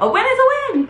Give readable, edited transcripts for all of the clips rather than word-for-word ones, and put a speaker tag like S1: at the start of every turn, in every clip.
S1: A win is a win!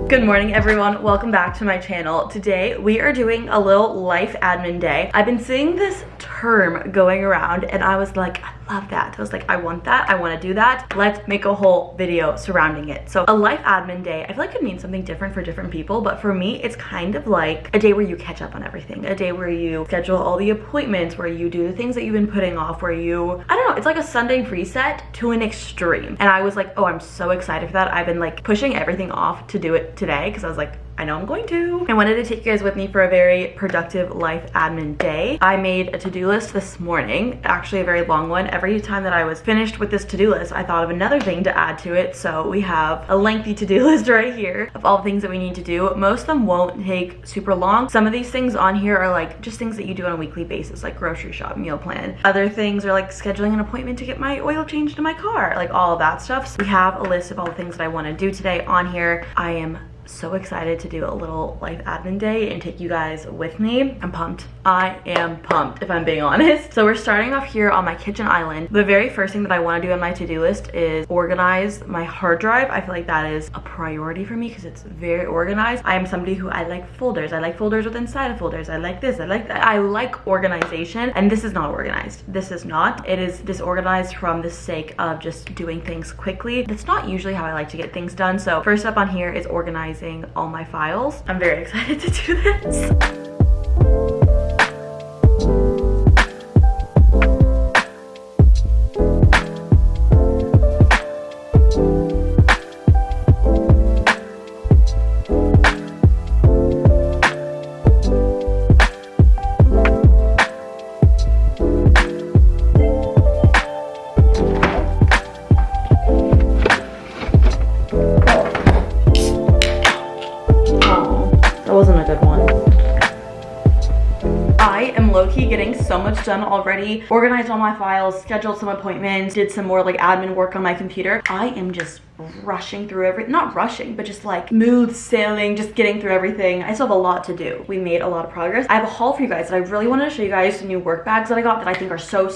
S1: Good morning everyone, welcome back to my channel. Today we are doing a little life admin day. I've been seeing this term going around and I was like, I love that. I was like, I want that, I want to do that. Let's make a whole video surrounding it. So a life admin day, I feel like it means something different for different people, but for me it's kind of like a day where you catch up on everything, a day where you schedule all the appointments, where you do the things that you've been putting off, where you, I don't know, it's like a Sunday reset to an extreme. And I was like, oh, I'm so excited for that. I've been like pushing everything off to do it today because I was like, I know I'm going to. I wanted to take you guys with me for a very productive life admin day. I made a to-do list this morning, actually a very long one. Every time that I was finished with this to-do list, I thought of another thing to add to it. So we have a lengthy to-do list right here of all the things that we need to do. Most of them won't take super long. Some of these things on here are like just things that you do on a weekly basis, like grocery shop, meal plan. Other things are like scheduling an appointment to get my oil changed in my car, like all of that stuff. So we have a list of all the things that I want to do today on here. I am so excited to do a little life admin day and take you guys with me. I'm pumped. I am pumped, if I'm being honest. So we're starting off here on my kitchen island. The very first thing that I want to do on my to-do list is organize my hard drive. I feel like that is a priority for me because it's very organized. I am somebody who I like folders. I like folders with inside of folders. I like this, I like that. I like organization, and this is not organized. This is not. It is disorganized from the sake of just doing things quickly. That's not usually how I like to get things done. So first up on here is organizing all my files. I'm very excited to do this. Low-key getting so much done already. Organized all my files, scheduled some appointments, did some more like admin work on my computer. I am just rushing through everything. Not rushing, but just like smooth sailing, just getting through everything. I still have a lot to do. We made a lot of progress. I have a haul for you guys that I really wanted to show you guys, some new work bags that I got that I think are so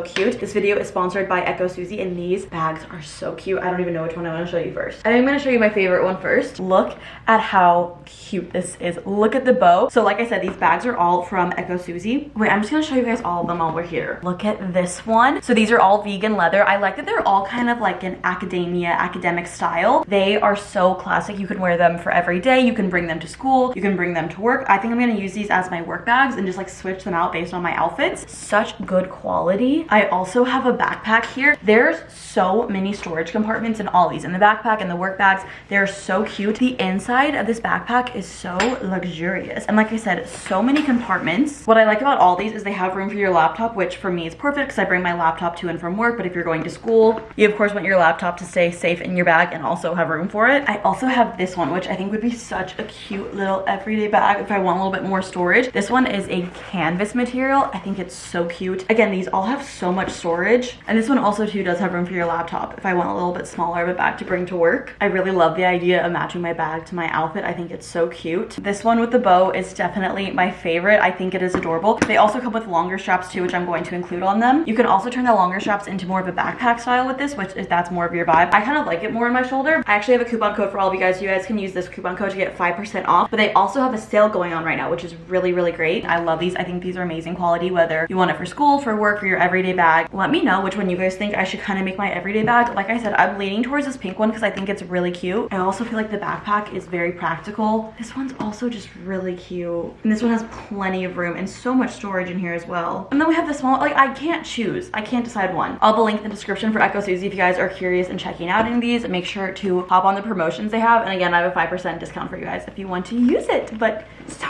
S1: cute. This video is sponsored by Echo Susie, and these bags are so cute. I don't even know which one I want to show you first. I think I'm going to show you my favorite one first. Look at how cute this is. Look at the bow. So like I said, these bags are all from Echo Susie. Wait, I'm just going to show you guys all of them while we're here. Look at this one. So these are all vegan leather. I like that they're all kind of like an academic style. They are so classic. You can wear them for every day. You can bring them to school. You can bring them to work. I think I'm going to use these as my work bags and just like switch them out based on my outfits. Such good quality. I also have a backpack here. There's so many storage compartments in all these, in the backpack and the work bags. They're so cute. The inside of this backpack is so luxurious. And like I said, so many compartments. What I like about all these is they have room for your laptop, which for me is perfect because I bring my laptop to and from work. But if you're going to school, you of course want your laptop to stay safe in your bag and also have room for it. I also have this one, which I think would be such a cute little everyday bag if I want a little bit more storage. This one is a canvas material. I think it's so cute. Again, these all have so much storage. And this one also too does have room for your laptop if I want a little bit smaller of a bag to bring to work. I really love the idea of matching my bag to my outfit. I think it's so cute. This one with the bow is definitely my favorite. I think it is adorable. They also come with longer straps too, which I'm going to include on them. You can also turn the longer straps into more of a backpack style with this, which if that's more of your vibe. I kind of like it more in my shoulder. I actually have a coupon code for all of you guys. You guys can use this coupon code to get 5% off, but they also have a sale going on right now, which is really great. I love these. I think these are amazing quality, whether you want it for school, for work, for your everyday bag. Let me know which one you guys think I should kind of make my everyday bag. Like I said, I'm leaning towards this pink one because I think it's really cute. I also feel like the backpack is very practical. This one's also just really cute. And this one has plenty of room and so much storage in here as well. And then we have the small, like I can't choose. I can't decide one. I'll have a link in the description for Echo Susie if you guys are curious in checking out any of these. Make sure to hop on the promotions they have. And again, I have a 5% discount for you guys if you want to use it. But so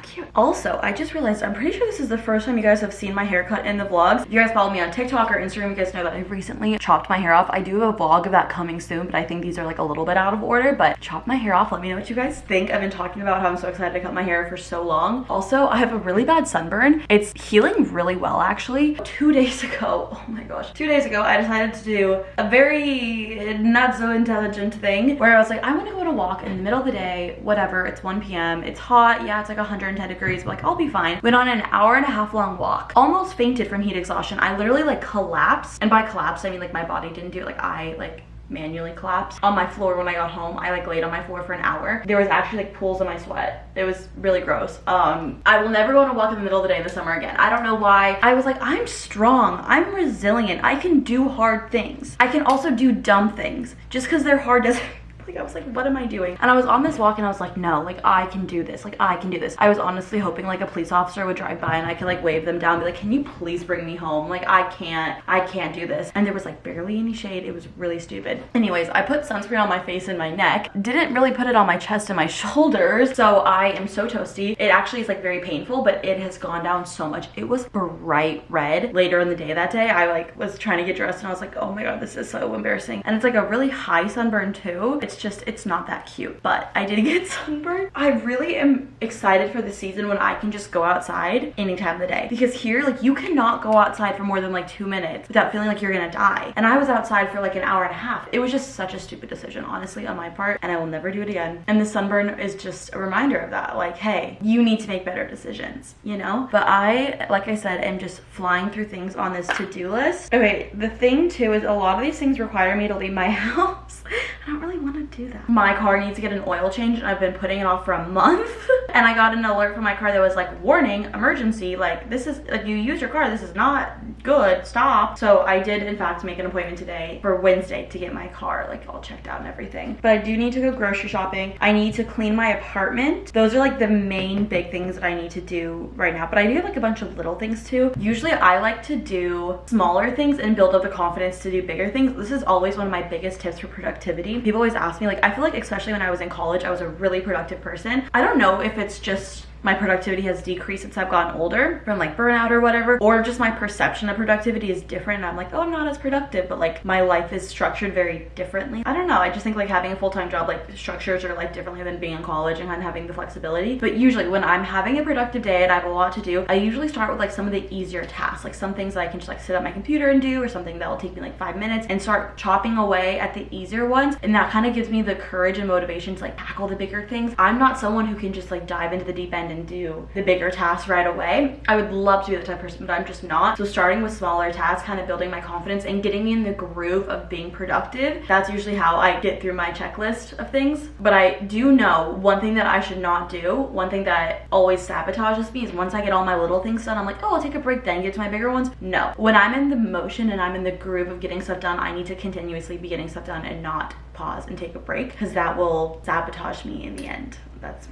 S1: cute. cute. Also, I just realized, I'm pretty sure this is the first time you guys have seen my haircut in the vlogs. If you guys follow me on TikTok or Instagram, you guys know that I recently chopped my hair off. I do have a vlog of that coming soon, but I think these are like a little bit out of order, but chop my hair off. Let me know what you guys think. I've been talking about how I'm so excited to cut my hair for so long. Also, I have a really bad sunburn. It's healing really well, actually. 2 days ago, oh my gosh, 2 days ago, I decided to do a very not so intelligent thing where I was like, I'm gonna go on a walk in the middle of the day, whatever, it's 1 p.m. It's hot, yeah, it's like 110 degrees, but like I'll be fine. Went on an hour-and-a-half long walk. Almost fainted from heat exhaustion. I literally like collapsed, and by collapse I mean like my body didn't do it, like I like manually collapsed on my floor. When I got home, I like laid on my floor for an hour. There was actually like pools of my sweat. It was really gross. I will never go on a walk in the middle of the day in the summer again. I don't know why. I was like, I'm strong, I'm resilient, I can do hard things. I can also do dumb things. Just because they're hard doesn't like, I was like, what am I doing? And I was on this walk and I was like, no, like I can do this, like I can do this. I was honestly hoping like a police officer would drive by and I could like wave them down and be like, can you please bring me home? Like I can't do this. And there was like barely any shade. It was really stupid. Anyways, I put sunscreen on my face and my neck. Didn't really put it on my chest and my shoulders. So I am so toasty. It actually is like very painful, but it has gone down so much. It was bright red. Later in the day that day, I like was trying to get dressed and I was like, oh my God, this is so embarrassing. And it's like a really high sunburn too. It's not that cute, but I did get sunburned. I really am excited for the season when I can just go outside any time of the day, because here like you cannot go outside for more than like 2 minutes without feeling like you're gonna die. And I was outside for like an hour and a half. It was just such a stupid decision, honestly, on my part, and I will never do it again. And the sunburn is just a reminder of that. Like, hey, you need to make better decisions, you know? But I, like I said, am just flying through things on this to-do list. Okay, the thing too is a lot of these things require me to leave my house. I don't really want to do that. My car needs to get an oil change and I've been putting it off for a month. And I got an alert from my car that was like, warning, emergency, like this is, like you use your car, this is not good, stop. So I did in fact make an appointment today for Wednesday to get my car like all checked out and everything. But I do need to go grocery shopping. I need to clean my apartment. Those are like the main big things that I need to do right now. But I do have like a bunch of little things too. Usually I like to do smaller things and build up the confidence to do bigger things. This is always one of my biggest tips for productivity. People always ask me, like, I feel like especially when I was in college, I was a really productive person. I don't know if it's just my productivity has decreased since I've gotten older from like burnout or whatever, or just my perception of productivity is different and I'm like, oh, I'm not as productive, but like my life is structured very differently. I don't know, I just think like having a full-time job like structures your life differently than being in college and kind of having the flexibility. But usually when I'm having a productive day and I have a lot to do, I usually start with like some of the easier tasks, like some things that I can just like sit at my computer and do, or something that will take me like 5 minutes, and start chopping away at the easier ones. And that kind of gives me the courage and motivation to like tackle the bigger things. I'm not someone who can just like dive into the deep end and do the bigger tasks right away. I would love to be the type of person, but I'm just not. So starting with smaller tasks, kind of building my confidence and getting me in the groove of being productive, that's usually how I get through my checklist of things. But I do know one thing that I should not do, one thing that always sabotages me, is once I get all my little things done, I'm like, oh, I'll take a break then get to my bigger ones. No, when I'm in the motion and I'm in the groove of getting stuff done, I need to continuously be getting stuff done and not pause and take a break, because that will sabotage me in the end. That's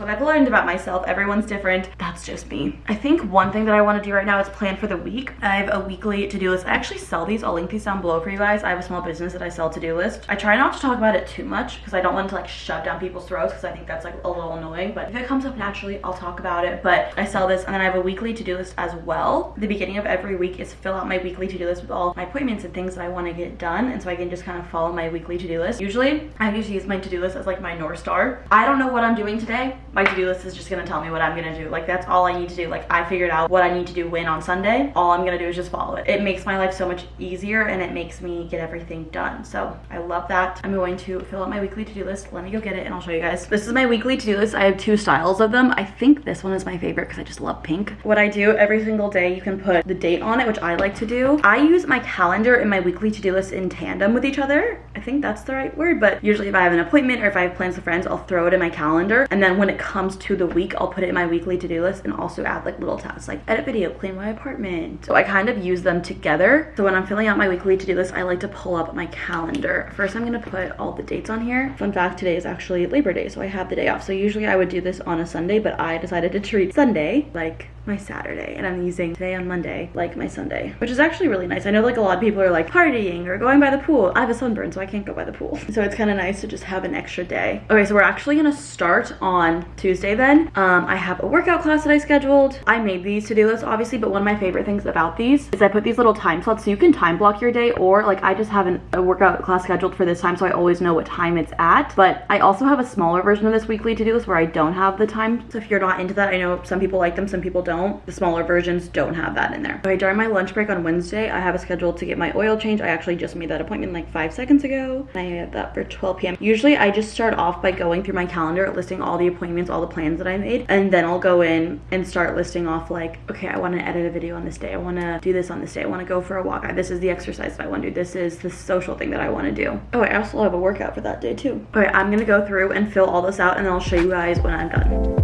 S1: what I've learned about myself. Everyone's different. That's just me. I think one thing that I want to do right now is plan for the week. I have a weekly to-do list. I actually sell these. I'll link these down below for you guys. I have a small business that I sell to-do list. I try not to talk about it too much because I don't want to like shove down people's throats, because I think that's like a little annoying. But if it comes up naturally, I'll talk about it. But I sell this, and then I have a weekly to-do list as well. The beginning of every week is fill out my weekly to-do list with all my appointments and things that I want to get done, and so I can just kind of follow my weekly to-do list. Usually I just use my to-do list as like my North Star. I don't know what I'm doing today. My to-do list is just gonna tell me what I'm gonna do. Like that's all I need to do. Like I figured out what I need to do when on Sunday. All I'm gonna do is just follow it. It makes my life so much easier and it makes me get everything done. So I love that. I'm going to fill out my weekly to-do list. Let me go get it and I'll show you guys. This is my weekly to-do list. I have 2 styles of them. I think this one is my favorite because I just love pink. What I do every single day, you can put the date on it, which I like to do. I use my calendar and my weekly to-do list in tandem with each other. I think that's the right word, but usually if I have an appointment or if I have plans with friends, I'll throw it in my calendar. And then when it comes to the week, I'll put it in my weekly to-do list and also add like little tasks like edit video, clean my apartment. So I kind of use them together. So when I'm filling out my weekly to-do list, I like to pull up my calendar. First, I'm gonna put all the dates on here. Fun fact, today is actually Labor Day, so I have the day off. So usually I would do this on a Sunday, but I decided to treat Sunday like my Saturday, and I'm using today on Monday like my Sunday, which is actually really nice. I know like a lot of people are like partying or going by the pool. I have a sunburn, so I can't go by the pool. So it's kind of nice to just have an extra day. Okay, so we're actually gonna start on Tuesday then. I have a workout class that I scheduled. I made these to-do lists obviously, but one of my favorite things about these is I put these little time slots so you can time block your day, or like I just have a workout class scheduled for this time so I always know what time it's at. But I also have a smaller version of this weekly to-do list where I don't have the time. So if you're not into that, I know some people like them, some people don't. The smaller versions don't have that in there. Okay, during my lunch break on Wednesday, I have a schedule to get my oil change. I actually just made that appointment like 5 seconds ago. I have that for 12 p.m. Usually I just start off by going through my calendar, listing all the appointments, all the plans that I made, and then I'll go in and start listing off like, okay, I want to edit a video on this day. I want to do this on this day. I want to go for a walk. This is the exercise that I want to do. This is the social thing that I want to do. Oh, I also have a workout for that day too. Okay, I'm gonna go through and fill all this out and then I'll show you guys when I'm done.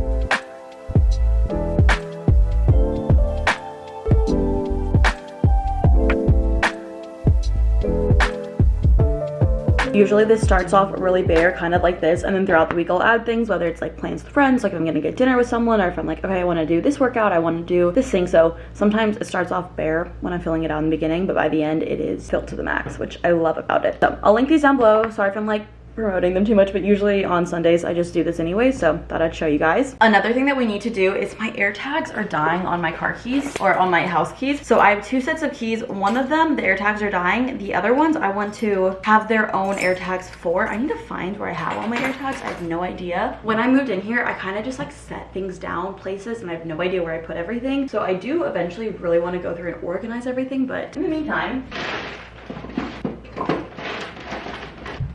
S1: Usually this starts off really bare, kind of like this, and then throughout the week I'll add things, whether it's like plans with friends, like if I'm gonna get dinner with someone, or if I'm like, okay, I want to do this workout, I want to do this thing. So sometimes it starts off bare when I'm filling it out in the beginning, but by the end it is filled to the max, which I love about it. So I'll link these down below. Sorry if I'm like promoting them too much, but usually on Sundays I just do this anyway, so thought I'd show you guys. Another thing that we need to do is my air tags are dying on my car keys, or on my house keys. So I have 2 sets of keys. One of them, the air tags are dying. The other ones I want to have their own air tags for. I need to find where I have all my air tags. I have no idea. When I moved in here, I kind of just like set things down places and I have no idea where I put everything. So I do eventually really want to go through and organize everything, but in the meantime,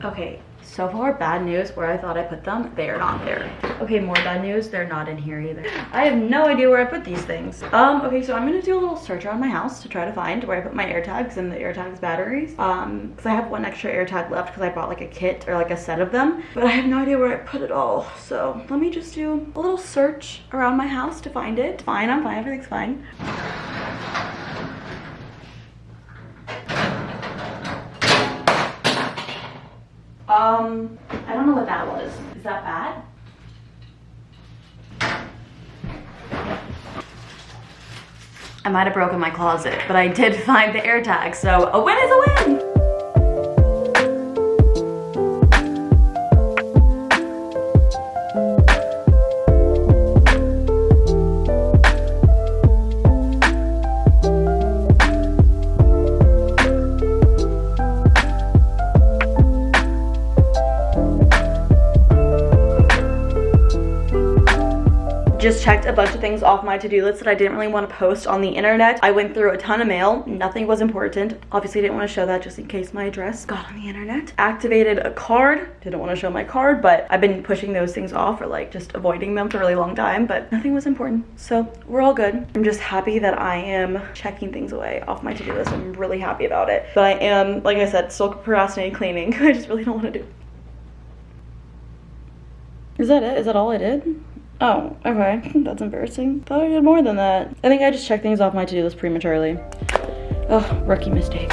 S1: okay. So far, bad news. Where I thought I put them, they are not there. Okay, more bad news. They're not in here either. I have no idea where I put these things. Okay, so I'm gonna do a little search around my house to try to find where I put my air tags and the air tags batteries. Because I have 1 extra air tag left because I bought like a kit or like a set of them. But I have no idea where I put it all. So let me just do a little search around my house to find it. Fine, I'm fine. Everything's fine. I don't know what that was. Is that bad? I might have broken my closet, but I did find the air tag, so a win is a win! Just checked a bunch of things off my to-do list that I didn't really want to post on the internet. I went through a ton of mail. Nothing was important. Obviously didn't want to show that just in case my address got on the internet. Activated a card. Didn't want to show my card, but I've been pushing those things off or like just avoiding them for a really long time, but nothing was important. So we're all good. I'm just happy that I am checking things away off my to-do list. I'm really happy about it. But I am, like I said, still procrastinating cleaning. I just really don't want to do. Is that it? Is that all I did? Oh, okay. That's embarrassing. Thought I did more than that. I think I just checked things off my to-do list prematurely. Oh, rookie mistake.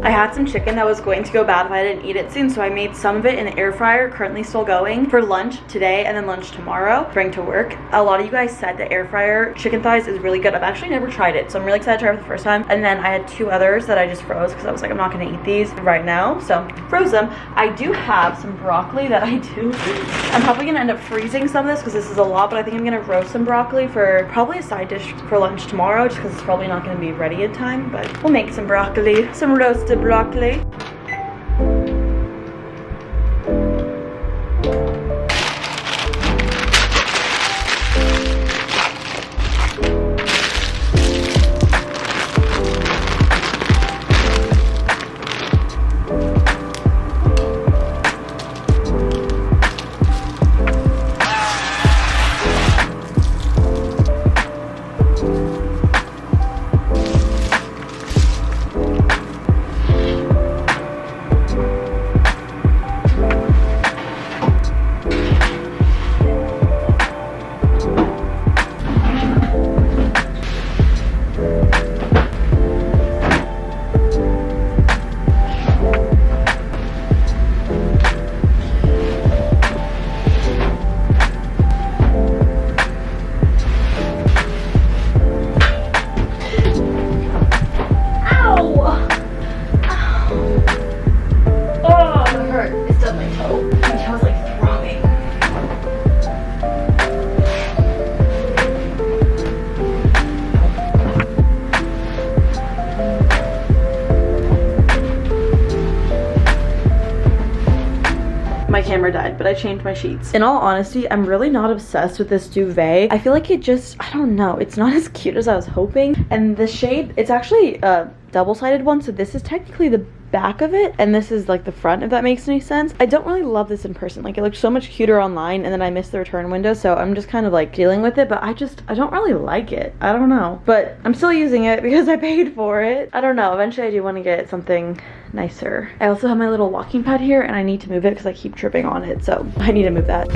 S1: I had some chicken that was going to go bad if I didn't eat it soon, so I made some of it in the air fryer, currently still going, for lunch today and then lunch tomorrow, bring to work. A lot of you guys said the air fryer chicken thighs is really good. I've actually never tried it, so I'm really excited to try it for the first time. And then I had 2 others that I just froze because I was like, I'm not gonna eat these right now, so froze them. I do have some broccoli that I'm probably gonna end up freezing some of this because this is a lot, but I think I'm gonna roast some broccoli for probably a side dish for lunch tomorrow, just because it's probably not gonna be ready in time, but we'll make some broccoli, some roasted broccoli. My camera died, but I changed my sheets. In all honesty, I'm really not obsessed with this duvet. I feel like it just, I don't know, it's not as cute as I was hoping. And the shade, it's actually a double-sided one, so this is technically the back of it and this is like the front, if that makes any sense. I don't really love this in person. Like, it looks so much cuter online, and then I missed the return window, so I'm just kind of like dealing with it. But I don't really like it. I don't know, but I'm still using it because I paid for it. I don't know, eventually I do want to get something nicer. I also have my little walking pad here and I need to move it because I keep tripping on it, so I need to move that.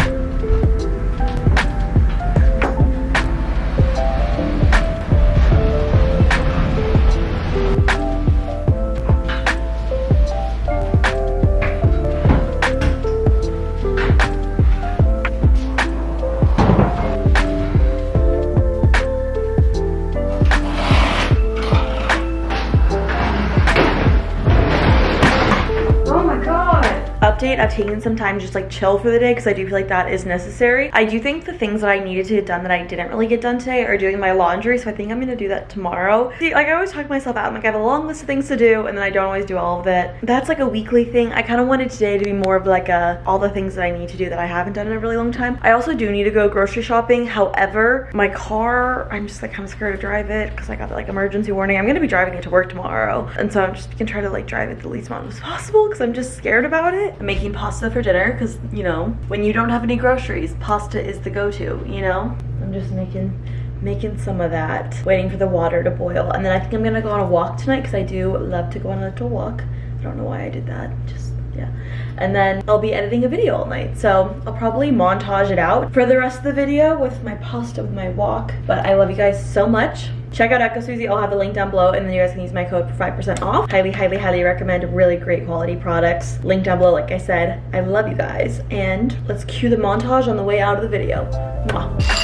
S1: Update, I've taken some time to just like chill for the day because I do feel like that is necessary. I do think the things that I needed to get done that I didn't really get done today are doing my laundry, so I think I'm gonna do that tomorrow. See, like, I always talk myself out. I'm like, I have a long list of things to do and then I don't always do all of it. That's like a weekly thing. I kind of wanted today to be more of like all the things that I need to do that I haven't done in a really long time. I also do need to go grocery shopping. However, my car, I'm just like kind of scared to drive it because I got the like emergency warning. I'm gonna be driving it to work tomorrow, and so I'm just gonna try to like drive it the least amount as possible because I'm just scared about it. I'm making pasta for dinner because, you know, when you don't have any groceries, pasta is the go-to, you know? I'm just making some of that, waiting for the water to boil. And then I think I'm gonna go on a walk tonight because I do love to go on a little walk. I don't know why I did that, just, yeah. And then I'll be editing a video all night, so I'll probably montage it out for the rest of the video with my pasta, with my walk. But I love you guys so much. Check out Echo Susie. I'll have the link down below, and then you guys can use my code for 5% off. Highly, highly, highly recommend. Really great quality products. Link down below, like I said. I love you guys. And let's cue the montage on the way out of the video. Mwah.